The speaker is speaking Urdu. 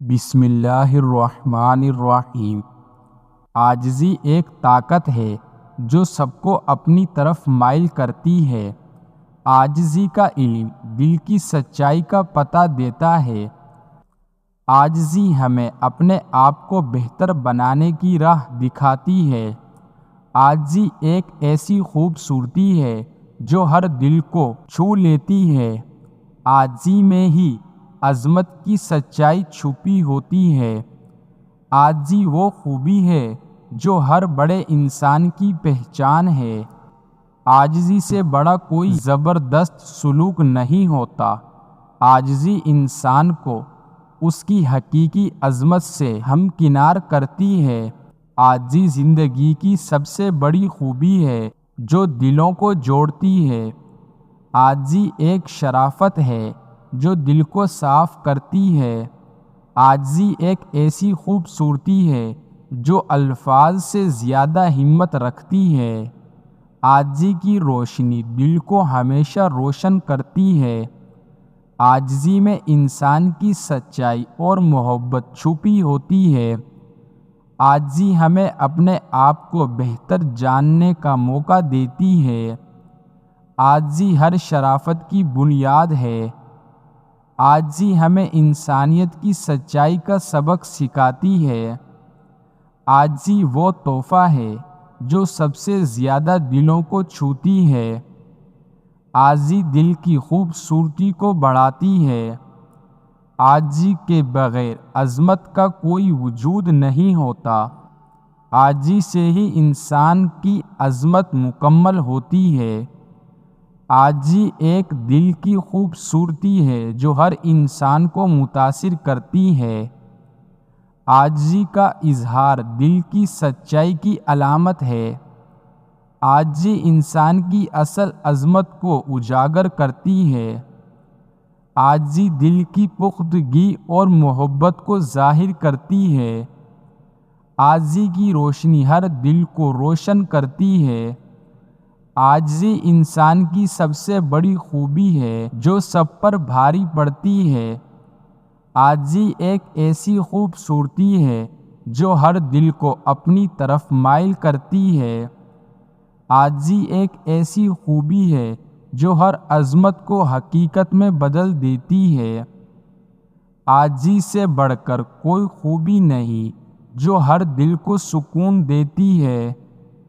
بسم اللہ الرحمن الرحیم۔ عاجزی ایک طاقت ہے جو سب کو اپنی طرف مائل کرتی ہے۔ عاجزی کا علم دل کی سچائی کا پتہ دیتا ہے۔ عاجزی ہمیں اپنے آپ کو بہتر بنانے کی راہ دکھاتی ہے۔ عاجزی ایک ایسی خوبصورتی ہے جو ہر دل کو چھو لیتی ہے۔ عاجزی میں ہی عظمت کی سچائی چھپی ہوتی ہے۔ عاجزی وہ خوبی ہے جو ہر بڑے انسان کی پہچان ہے۔ عاجزی سے بڑا کوئی زبردست سلوک نہیں ہوتا۔ عاجزی انسان کو اس کی حقیقی عظمت سے ہمکنار کرتی ہے۔ عاجزی زندگی کی سب سے بڑی خوبی ہے جو دلوں کو جوڑتی ہے۔ عاجزی ایک شرافت ہے جو دل کو صاف کرتی ہے۔ عاجزی ایک ایسی خوبصورتی ہے جو الفاظ سے زیادہ ہمت رکھتی ہے۔ عاجزی کی روشنی دل کو ہمیشہ روشن کرتی ہے۔ عاجزی میں انسان کی سچائی اور محبت چھپی ہوتی ہے۔ عاجزی ہمیں اپنے آپ کو بہتر جاننے کا موقع دیتی ہے۔ عاجزی ہر شرافت کی بنیاد ہے۔ عاجزی ہمیں انسانیت کی سچائی کا سبق سکھاتی ہے۔ عاجزی وہ تحفہ ہے جو سب سے زیادہ دلوں کو چھوتی ہے۔ عاجزی دل کی خوبصورتی کو بڑھاتی ہے۔ عاجزی کے بغیر عظمت کا کوئی وجود نہیں ہوتا۔ عاجزی سے ہی انسان کی عظمت مکمل ہوتی ہے۔ عاجزی ایک دل کی خوبصورتی ہے جو ہر انسان کو متاثر کرتی ہے۔ عاجزی کا اظہار دل کی سچائی کی علامت ہے۔ عاجزی انسان کی اصل عظمت کو اجاگر کرتی ہے۔ عاجزی دل کی پختگی اور محبت کو ظاہر کرتی ہے۔ عاجزی کی روشنی ہر دل کو روشن کرتی ہے۔ عاجزی انسان کی سب سے بڑی خوبی ہے جو سب پر بھاری پڑتی ہے۔ عاجزی ایک ایسی خوبصورتی ہے جو ہر دل کو اپنی طرف مائل کرتی ہے۔ عاجزی ایک ایسی خوبی ہے جو ہر عظمت کو حقیقت میں بدل دیتی ہے۔ عاجزی سے بڑھ کر کوئی خوبی نہیں جو ہر دل کو سکون دیتی ہے۔